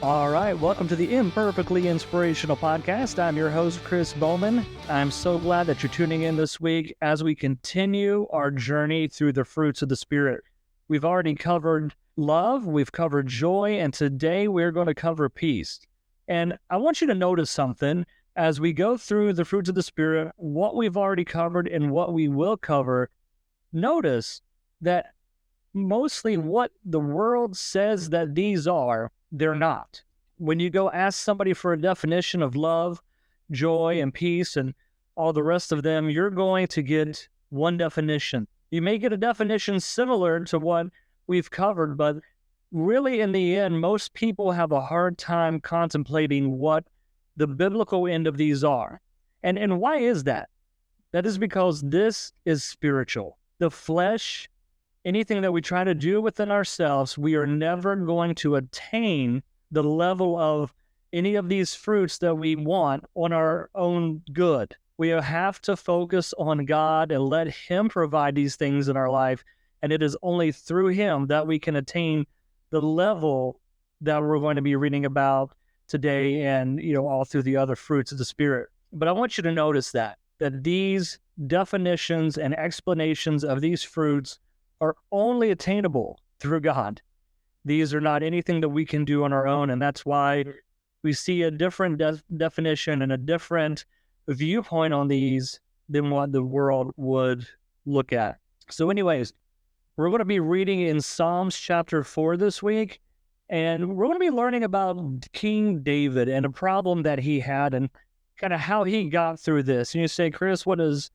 All right, welcome to the Imperfectly Inspirational Podcast. I'm your host, Chris Bowman. I'm so glad that you're tuning in this week as we continue our journey through the fruits of the Spirit. We've already covered love, we've covered joy, and today we're going to cover peace. And I want you to notice something as we go through the fruits of the Spirit, what we've already covered and what we will cover. Notice that mostly what the world says that these are, they're not. When you go ask somebody for a definition of love, joy, and peace, and all the rest of them, you're going to get one definition. You may get a definition similar to what we've covered, but really in the end, most people have a hard time contemplating what the biblical end of these are. And why is that? That is because this is spiritual. The flesh, anything that we try to do within ourselves, we are never going to attain the level of any of these fruits that we want on our own good. We have to focus on God and let Him provide these things in our life. And it is only through Him that we can attain the level that we're going to be reading about today and, all through the other fruits of the Spirit. But I want you to notice that these definitions and explanations of these fruits are only attainable through God. These are not anything that we can do on our own, and that's why we see a different definition and a different viewpoint on these than what the world would look at. So anyways, we're going to be reading in Psalms chapter 4 this week, and we're going to be learning about King David and a problem that he had and kind of how he got through this. And you say, Chris, what does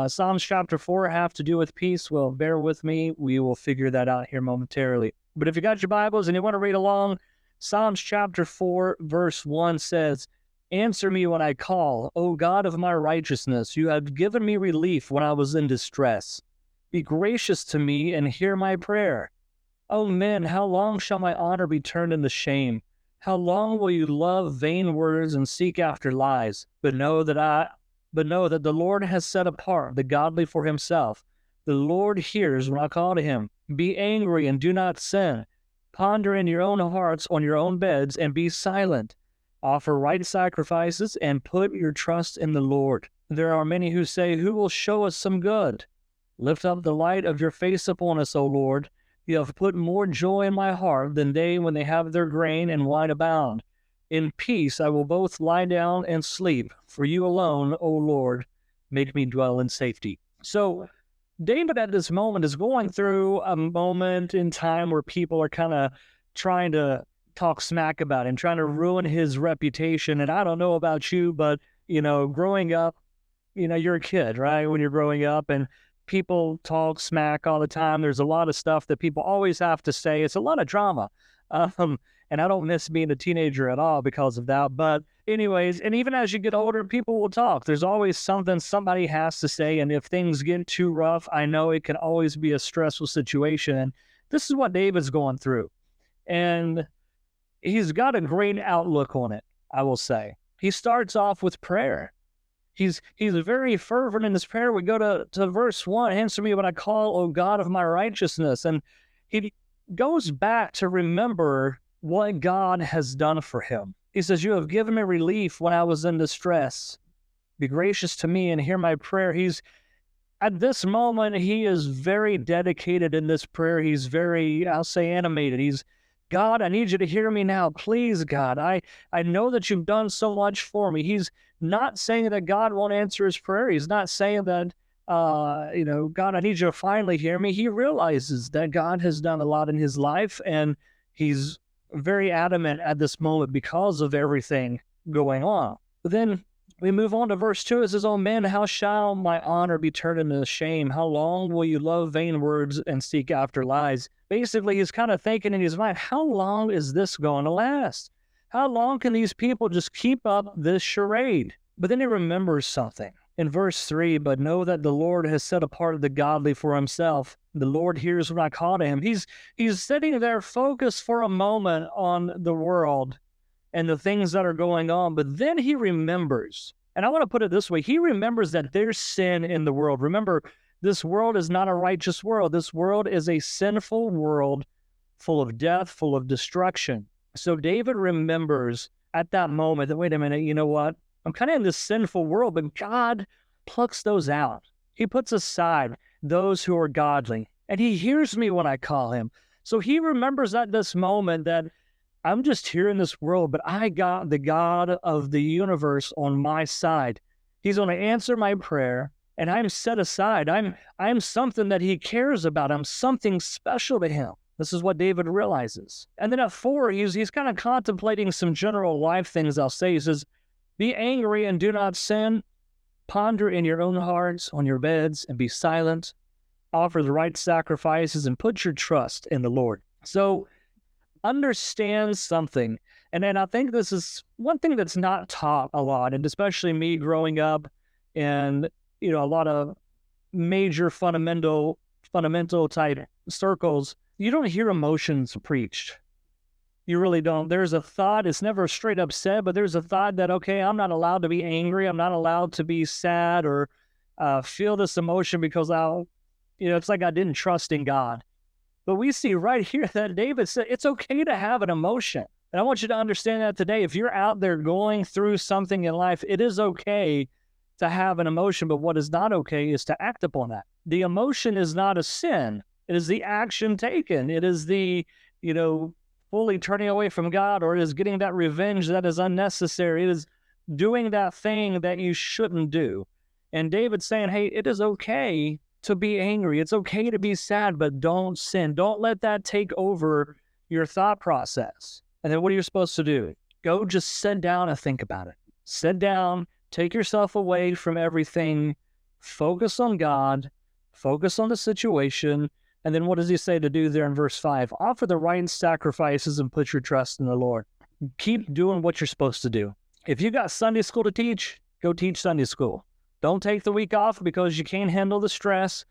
Psalms chapter 4 have to do with peace? Well, bear with me. We will figure that out here momentarily. But if you got your Bibles and you want to read along, Psalms chapter 4, verse 1 says, "Answer me when I call, O God of my righteousness. You have given me relief when I was in distress. Be gracious to me and hear my prayer. O men, how long shall my honor be turned into shame? How long will you love vain words and seek after lies? But know that the Lord has set apart the godly for Himself. The Lord hears when I call to Him. Be angry and do not sin. Ponder in your own hearts on your own beds and be silent. Offer right sacrifices and put your trust in the Lord. There are many who say, who will show us some good? Lift up the light of your face upon us, O Lord. You have put more joy in my heart than they when they have their grain and wine abound. In peace I will both lie down and sleep, for you alone, O Lord, make me dwell in safety." So David at this moment is going through a moment in time where people are kind of trying to talk smack about him, trying to ruin his reputation. And I don't know about you, but, growing up, you're a kid, right? When you're growing up and people talk smack all the time. There's a lot of stuff that people always have to say. It's a lot of drama. And I don't miss being a teenager at all because of that. But anyways, and even as you get older, people will talk. There's always something somebody has to say. And if things get too rough, I know it can always be a stressful situation. And this is what David's going through. And he's got a great outlook on it, I will say. He starts off with prayer. He's very fervent in his prayer. We go to verse 1, "Answer me when I call, O God of my righteousness." And he goes back to remember what God has done for him. He says, "You have given me relief when I was in distress. Be gracious to me and hear my prayer." At this moment, he is very dedicated in this prayer. He's very, I'll say, animated. God, I need you to hear me now. Please, God, I know that you've done so much for me. He's not saying that God won't answer his prayer. He's not saying that, God, I need you to finally hear me. He realizes that God has done a lot in his life, and he's very adamant at this moment because of everything going on. But then we move on to verse 2. It says, "O men, how shall my honor be turned into shame? How long will you love vain words and seek after lies?" Basically, he's kind of thinking in his mind, how long is this going to last? How long can these people just keep up this charade? But then he remembers something. In verse 3, "But know that the Lord has set apart the godly for Himself. The Lord hears when I call to Him." He's sitting there focused for a moment on the world and the things that are going on. But then he remembers, and I want to put it this way, he remembers that there's sin in the world. Remember, this world is not a righteous world. This world is a sinful world full of death, full of destruction. So David remembers at that moment that, wait a minute, you know what? I'm kind of in this sinful world, but God plucks those out. He puts aside those who are godly, and he hears me when I call him. So he remembers at this moment that I'm just here in this world, but I got the God of the universe on my side. He's going to answer my prayer, and I'm set aside. I'm something that he cares about. I'm something special to him. This is what David realizes. And then at 4, he's kind of contemplating some general life things, I'll say. He says, be angry and do not sin. Ponder in your own hearts on your beds and be silent. Offer the right sacrifices and put your trust in the Lord. So understand something. And then I think this is one thing that's not taught a lot, and especially me growing up in, a lot of major fundamental type circles, you don't hear emotions preached. You really don't. There's a thought, it's never straight up said, but there's a thought that, okay, I'm not allowed to be angry. I'm not allowed to be sad or feel this emotion because it's like I didn't trust in God. But we see right here that David said it's okay to have an emotion. And I want you to understand that today. If you're out there going through something in life, it is okay to have an emotion, but what is not okay is to act upon that. The emotion is not a sin. It is the action taken. It is the, fully turning away from God, or it is getting that revenge that is unnecessary. It is doing that thing that you shouldn't do. And David's saying, hey, it is okay to be angry. It's okay to be sad, but don't sin. Don't let that take over your thought process. And then what are you supposed to do? Go just sit down and think about it. Sit down, take yourself away from everything, focus on God, focus on the situation. And then what does he say to do there in verse 5? Offer the right sacrifices and put your trust in the Lord. Keep doing what you're supposed to do. If you got Sunday school to teach, go teach Sunday school. Don't take the week off because you can't handle the stress.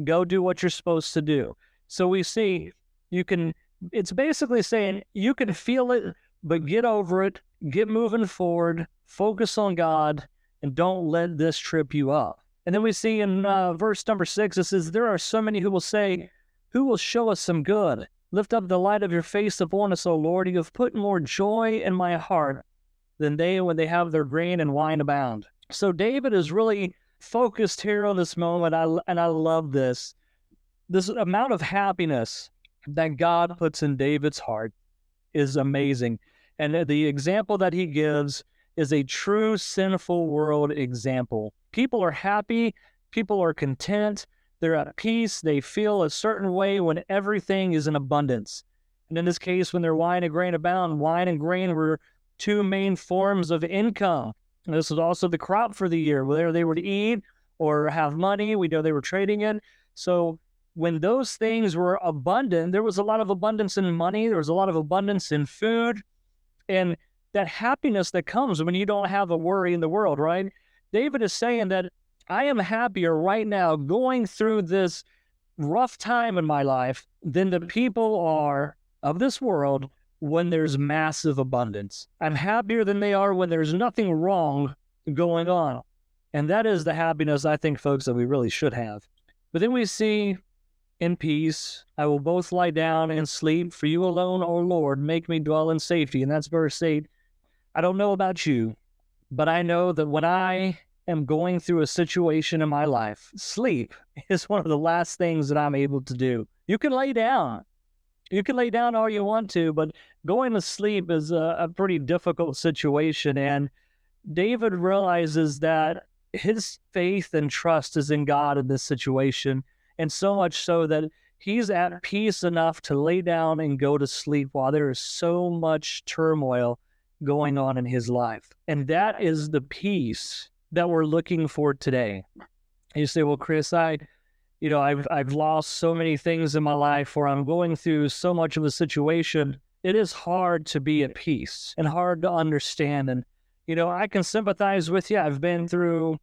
Go do what you're supposed to do. So we see it's basically saying you can feel it, but get over it, get moving forward, focus on God, and don't let this trip you up. And then we see in verse number 6, it says, there are so many who will say, who will show us some good? Lift up the light of your face upon us, O Lord. You have put more joy in my heart than they when they have their grain and wine abound. So David is really focused here on this moment, and I love this. This amount of happiness that God puts in David's heart is amazing. And the example that he gives is a true sinful world example. People are happy. People are content. They're at peace. They feel a certain way when everything is in abundance. And in this case, when their wine and grain abound, wine and grain were two main forms of income. And this was also the crop for the year, whether they were to eat or have money. We know they were trading it. So when those things were abundant, there was a lot of abundance in money. There was a lot of abundance in food. And that happiness that comes when you don't have a worry in the world, right? David is saying that I am happier right now going through this rough time in my life than the people are of this world when there's massive abundance. I'm happier than they are when there's nothing wrong going on. And that is the happiness, I think, folks, that we really should have. But then we see, in peace, I will both lie down and sleep, for you alone, O Lord, make me dwell in safety. And that's verse 8. I don't know about you, but I know that when I am going through a situation in my life, sleep is one of the last things that I'm able to do. You can lay down. You can lay down all you want to, but going to sleep is a pretty difficult situation. And David realizes that his faith and trust is in God in this situation, and so much so that he's at peace enough to lay down and go to sleep while there is so much turmoil going on in his life. And that is the peace that we're looking for today. You say, well, Chris, I've lost so many things in my life, or I'm going through so much of a situation. It is hard to be at peace and hard to understand. And, I can sympathize with you. I've been through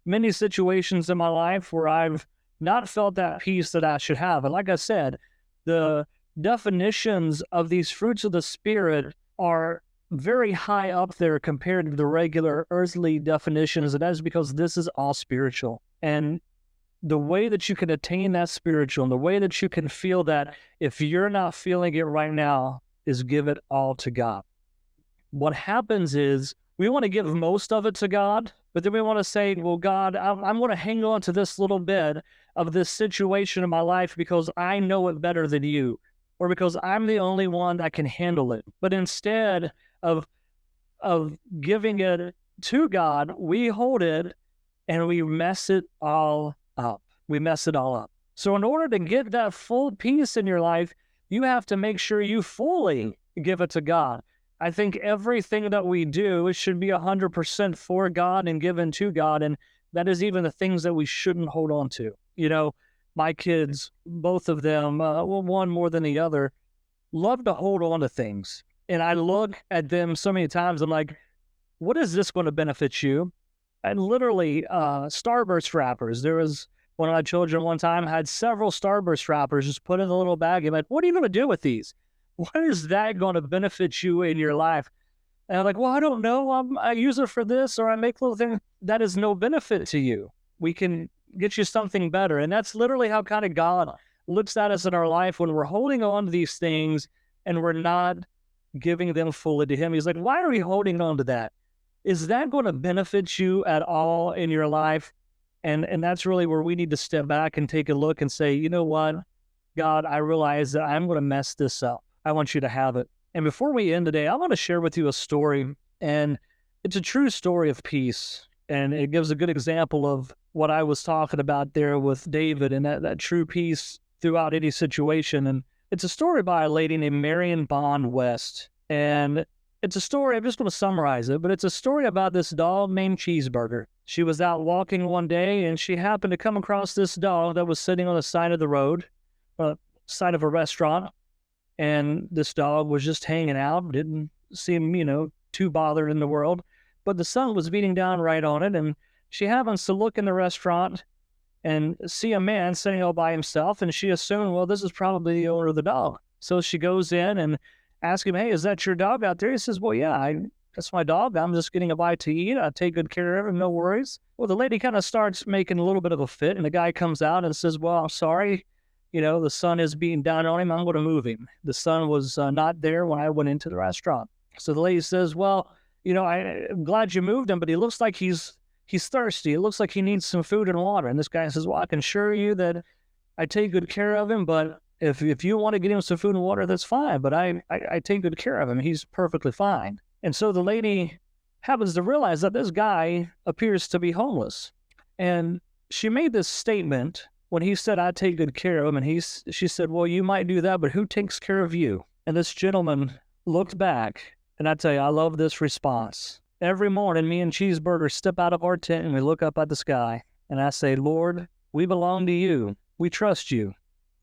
many situations in my life where I've not felt that peace that I should have. And like I said, the definitions of these fruits of the Spirit are very high up there compared to the regular earthly definitions. And that is because this is all spiritual. And the way that you can attain that spiritual, and the way that you can feel that, if you're not feeling it right now, is give it all to God. What happens is we want to give most of it to God, but then we want to say, well, God, I'm going to hang on to this little bit of this situation in my life because I know it better than you, or because I'm the only one that can handle it. But instead of giving it to God, we hold it and we mess it all up. We mess it all up. So in order to get that full peace in your life, you have to make sure you fully give it to God. I think everything that we do, it should be 100% for God and given to God. And that is even the things that we shouldn't hold on to. You know, my kids, both of them, one more than the other, love to hold on to things. And I look at them so many times, I'm like, what is this going to benefit you? And literally, Starburst wrappers. There was one of my children one time had several Starburst wrappers just put in a little bag. I'm like, what are you going to do with these? What is that going to benefit you in your life? And I'm like, well, I don't know. I use it for this, or I make little things. That is no benefit to you. We can get you something better. And that's literally how kind of God looks at us in our life when we're holding on to these things and we're not giving them fully to Him. He's like, why are we holding on to that? Is that going to benefit you at all in your life? And that's really where we need to step back and take a look and say, you know what, God, I realize that I'm going to mess this up. I want you to have it. And before we end today, I want to share with you a story, and it's a true story of peace. And it gives a good example of what I was talking about there with David and that true peace throughout any situation. And it's a story by a lady named Marion Bond West. And it's a story, I'm just going to summarize it, but it's a story about this dog named Cheeseburger. She was out walking one day and she happened to come across this dog that was sitting on the side of the road, side of a restaurant. And this dog was just hanging out, didn't seem, too bothered in the world. But the sun was beating down right on it, and she happens to look in the restaurant and see a man sitting all by himself, and she assumed, well, this is probably the owner of the dog. So she goes in and asks him, hey, is that your dog out there? He says, well, yeah, that's my dog. I'm just getting a bite to eat. I take good care of him, no worries. Well, the lady kind of starts making a little bit of a fit, and the guy comes out and says, well, I'm sorry. The sun is beating down on him. I'm going to move him. The sun was not there when I went into the restaurant. So the lady says, well, I'm glad you moved him, but he looks like he's thirsty. It looks like he needs some food and water. And this guy says, well, I can assure you that I take good care of him, but if you want to get him some food and water, that's fine. But I take good care of him. He's perfectly fine. And so the lady happens to realize that this guy appears to be homeless. And she made this statement when he said, I take good care of him, and she said, well, you might do that, but who takes care of you? And this gentleman looked back, and I tell you, I love this response. Every morning, me and Cheeseburger step out of our tent, and we look up at the sky, and I say, Lord, we belong to you. We trust you.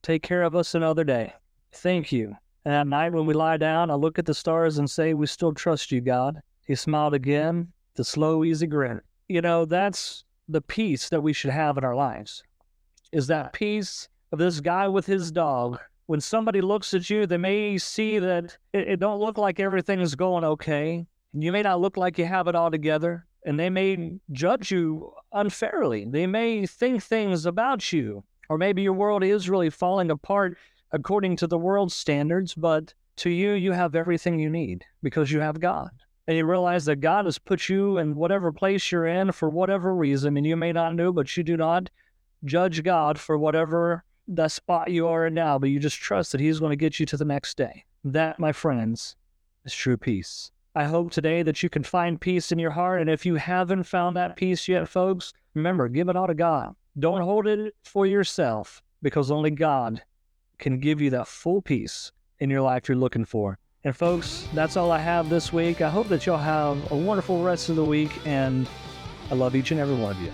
Take care of us another day. Thank you. And at night when we lie down, I look at the stars and say, we still trust you, God. He smiled again, the slow, easy grin. That's the peace that we should have in our lives. Is that peace of this guy with his dog. When somebody looks at you, they may see that it don't look like everything is going okay. You may not look like you have it all together, and they may judge you unfairly. They may think things about you, or maybe your world is really falling apart according to the world's standards, but to you, you have everything you need because you have God. And you realize that God has put you in whatever place you're in for whatever reason, and you may not know, but you do not judge God for whatever the spot you are in now, but you just trust that He's going to get you to the next day. That, my friends, is true peace. I hope today that you can find peace in your heart, and if you haven't found that peace yet, folks, remember, give it all to God. Don't hold it for yourself, because only God can give you that full peace in your life you're looking for. And folks, that's all I have this week. I hope that y'all have a wonderful rest of the week, and I love each and every one of you.